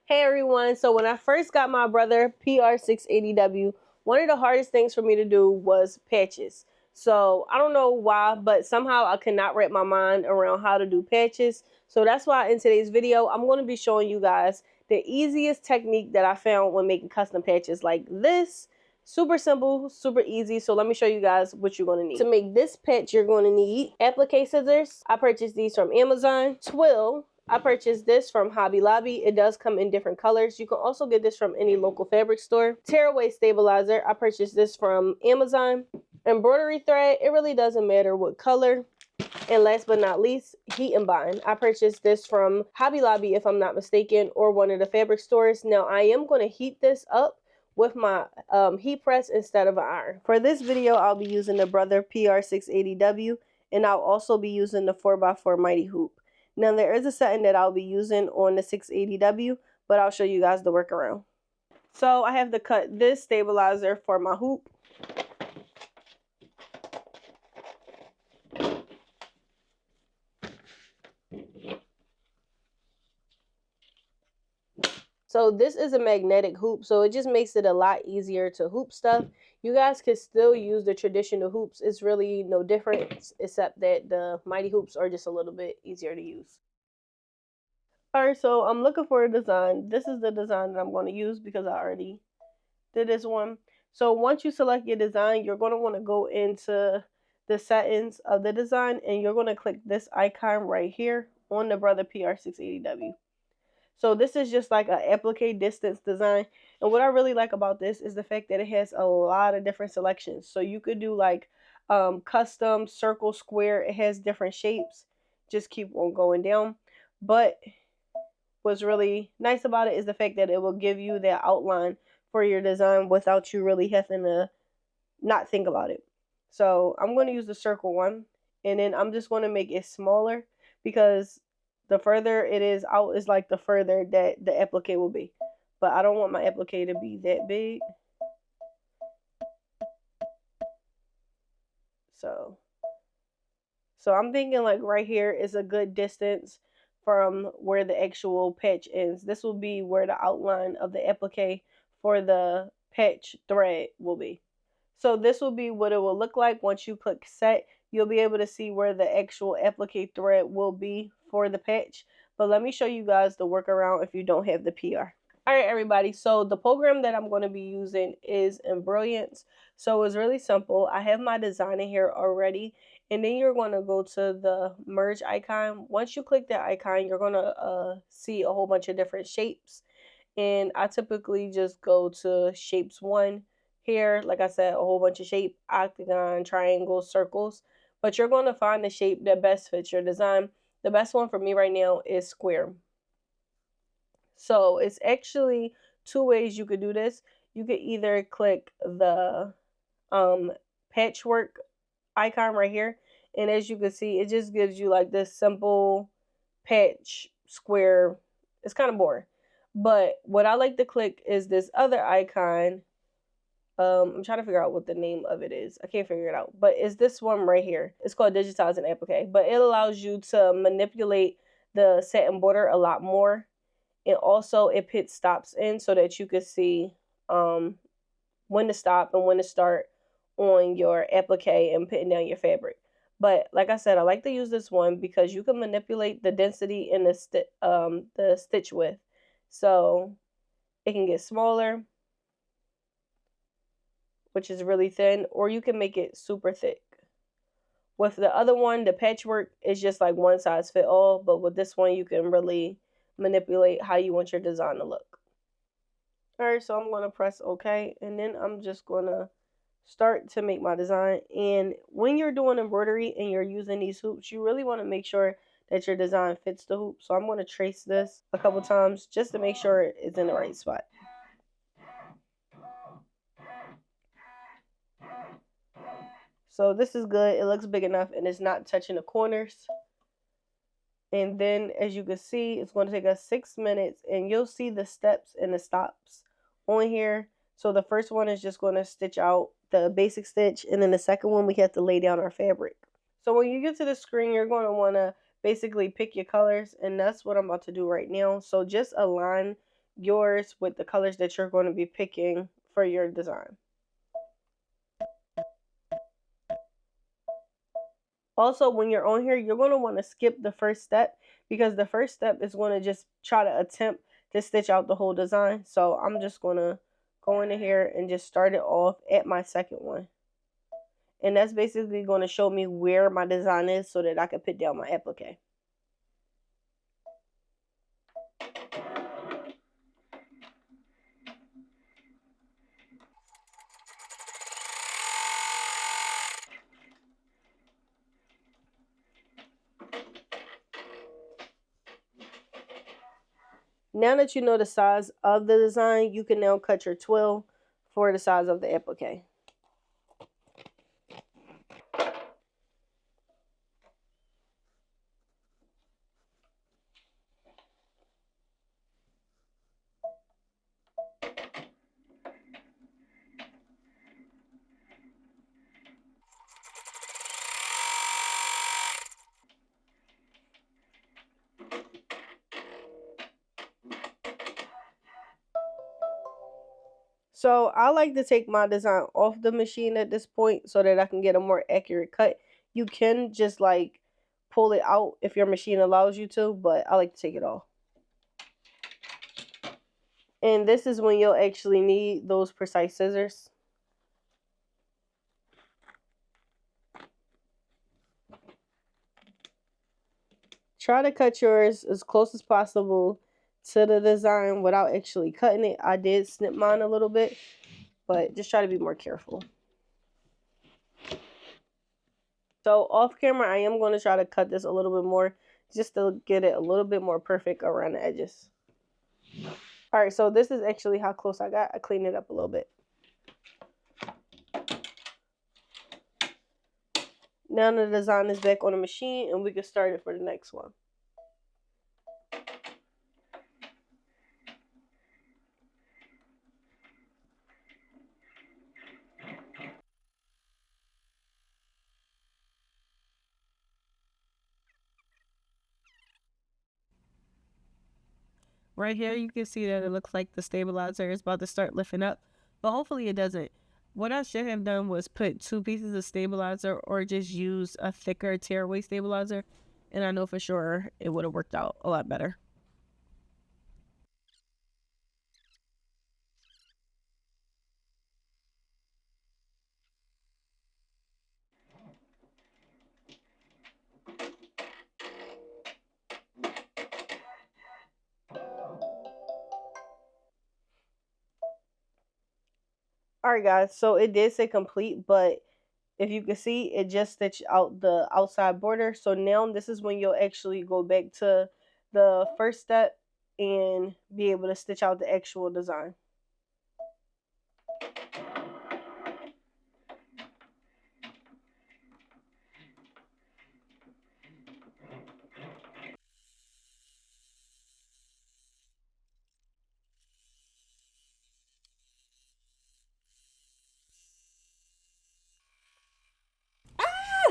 Hey everyone, so when I first got my brother PR680W, one of the hardest things for me to do was patches. So I don't know why, but somehow I could not wrap my mind around how to do patches. So that's why in today's video, I'm going to be showing you guys the easiest technique that I found when making custom patches like this. Super simple, super easy. So let me show you guys what you're going to need. To make this patch, you're going to need applique scissors. I purchased these from Amazon. Twill. I purchased this from Hobby Lobby. It does come in different colors. You can also get this from any local fabric store. Tearaway stabilizer. I purchased this from Amazon. Embroidery thread. It really doesn't matter what color. And last but not least, heat and bind. I purchased this from Hobby Lobby, if I'm not mistaken, or one of the fabric stores. Now, I am going to heat this up with my heat press instead of an iron. For this video, I'll be using the Brother PR680W, and I'll also be using the 4x4 Mighty Hoop. Now, there is a setting that I'll be using on the 680W, but I'll show you guys the workaround. So I have to cut this stabilizer for my hoop. So this is a magnetic hoop, so it just makes it a lot easier to hoop stuff. You guys can still use the traditional hoops. It's really no difference, except that the Mighty hoops are just a little bit easier to use. Alright, so I'm looking for a design. This is the design that I'm going to use because I already did this one. So once you select your design, you're going to want to go into the settings of the design, and you're going to click this icon right here on the Brother PR680W. So this is just like an applique distance design. And what I really like about this is the fact that it has a lot of different selections. So you could do like custom, circle, square. It has different shapes. Just keep on going down. But what's really nice about it is the fact that it will give you that outline for your design without you really having to not think about it. So I'm going to use the circle one. And then I'm just going to make it smaller because the further it is out is like the further that the applique will be. But I don't want my applique to be that big. So I'm thinking like right here is a good distance from where the actual patch ends. This will be where the outline of the applique for the patch thread will be. So this will be what it will look like once you click set. You'll be able to see where the actual applique thread will be for the patch. But let me show you guys the workaround if you don't have the PR. Alright everybody, so the program that I'm going to be using is Embroidery. So it's really simple. I have my design in here already. And then you're going to go to the merge icon. Once you click that icon, you're going to see a whole bunch of different shapes. And I typically just go to shapes 1. Here, like I said, a whole bunch of shape, octagon, triangles, circles. But you're going to find the shape that best fits your design. The best one for me right now is square. So it's actually 2 ways you could do this. You could either click the patchwork icon right here. And as you can see, it just gives you like this simple patch square. It's kind of boring. But what I like to click is this other icon. I'm trying to figure out what the name of it is. I can't figure it out. But it's this one right here. It's called Digitize and Applique. But it allows you to manipulate the satin border a lot more. And also it puts stops in so that you can see when to stop and when to start on your applique and putting down your fabric. But like I said, I like to use this one because you can manipulate the density and the stitch width. So it can get smaller, which is really thin, or you can make it super thick. With the other one, the patchwork is just like one size fit all, but with this one, you can really manipulate how you want your design to look. Alright, so I'm going to press OK, and then I'm just going to start to make my design. And when you're doing embroidery and you're using these hoops, you really want to make sure that your design fits the hoop. So I'm going to trace this a couple times just to make sure it's in the right spot. So this is good. It looks big enough and it's not touching the corners. And then as you can see, it's going to take us 6 minutes, and you'll see the steps and the stops on here. So the first one is just going to stitch out the basic stitch, and then the second one we have to lay down our fabric. So when you get to the screen, you're going to want to basically pick your colors, and that's what I'm about to do right now. So just align yours with the colors that you're going to be picking for your design. Also, when you're on here, you're going to want to skip the first step, because the first step is going to just try to attempt to stitch out the whole design. So I'm just going to go into here and just start it off at my second one. And that's basically going to show me where my design is so that I can put down my applique. Now that you know the size of the design, you can now cut your twill for the size of the applique. So I like to take my design off the machine at this point so that I can get a more accurate cut. You can just like pull it out if your machine allows you to, but I like to take it off. And this is when you'll actually need those precise scissors. Try to cut yours as close as possible to the design without actually cutting it. I did snip mine a little bit, but just try to be more careful. So off camera, I am going to try to cut this a little bit more just to get it a little bit more perfect around the edges. All right, so this is actually how close I got. I cleaned it up a little bit. Now the design is back on the machine and we can start it for the next one. Right here, you can see that it looks like the stabilizer is about to start lifting up, but hopefully it doesn't. What I should have done was put 2 pieces of stabilizer or just use a thicker tearaway stabilizer, and I know for sure it would have worked out a lot better. Alright guys, so it did say complete, but if you can see, it just stitched out the outside border. So now this is when you'll actually go back to the first step and be able to stitch out the actual design.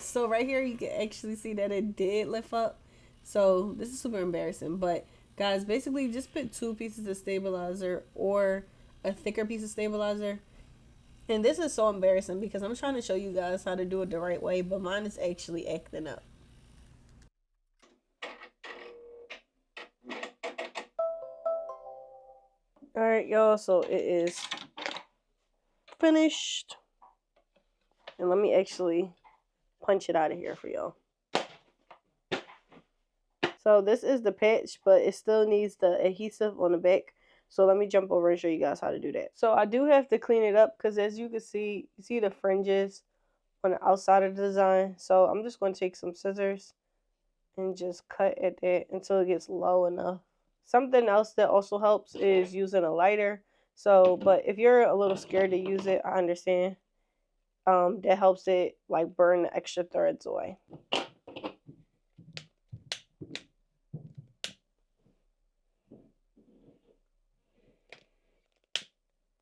So right here you can actually see that it did lift up. So this is super embarrassing, but guys, basically just put 2 pieces of stabilizer or a thicker piece of stabilizer. And this is so embarrassing because I'm trying to show you guys how to do it the right way, but mine is actually acting up. Alright y'all, so it is finished. And let me actually punch it out of here for y'all. So this is the patch, but it still needs the adhesive on the back. So let me jump over and show you guys how to do that. So I do have to clean it up because as you can see, you see the fringes on the outside of the design. So I'm just going to take some scissors and just cut at that until it gets low enough. Something else that also helps is using a lighter. So, but if you're a little scared to use it, I understand. That helps it like burn the extra threads away.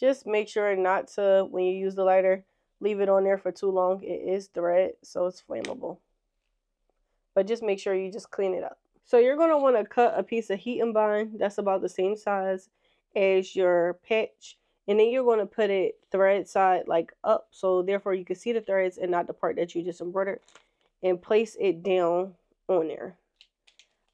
Just make sure not to, when you use the lighter, leave it on there for too long. It is thread, so it's flammable. But just make sure you just clean it up. So you're going to want to cut a piece of heat and bind that's about the same size as your patch, and then you're going to put it thread side like up, so therefore you can see the threads and not the part that you just embroidered, and place it down on there.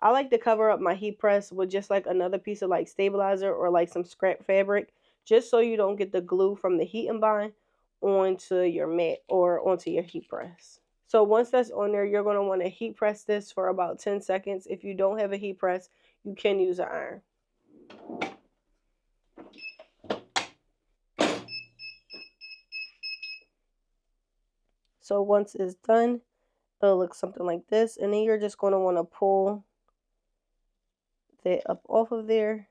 I like to cover up my heat press with just like another piece of like stabilizer or like some scrap fabric, just so you don't get the glue from the heat and bind onto your mat or onto your heat press. So once that's on there, you're going to want to heat press this for about 10 seconds. If you don't have a heat press, you can use an iron. So once it's done, it'll look something like this, and then you're just going to want to pull that up off of there.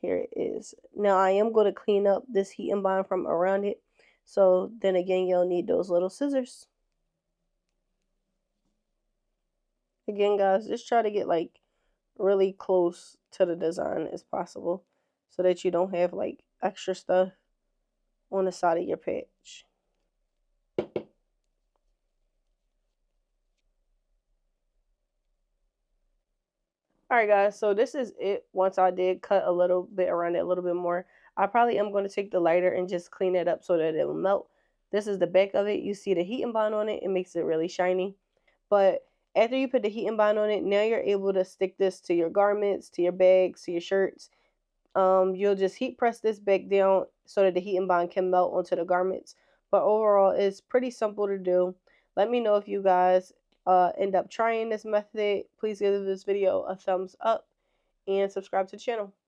Here it is. Now I am going to clean up this heat and bind from around it, so then again you'll need those little scissors. Again guys, just try to get like really close to the design as possible so that you don't have like extra stuff on the side of your patch. Alright guys, so this is it. Once I did cut a little bit around it, a little bit more, I probably am going to take the lighter and just clean it up so that it will melt. This is the back of it. You see the heat and bond on it. It makes it really shiny. But after you put the heat and bond on it, now you're able to stick this to your garments, to your bags, to your shirts. You'll just heat press this back down so that the heat and bond can melt onto the garments. But overall, it's pretty simple to do. Let me know if you guys end up trying this method. Please give this video a thumbs up and subscribe to the channel.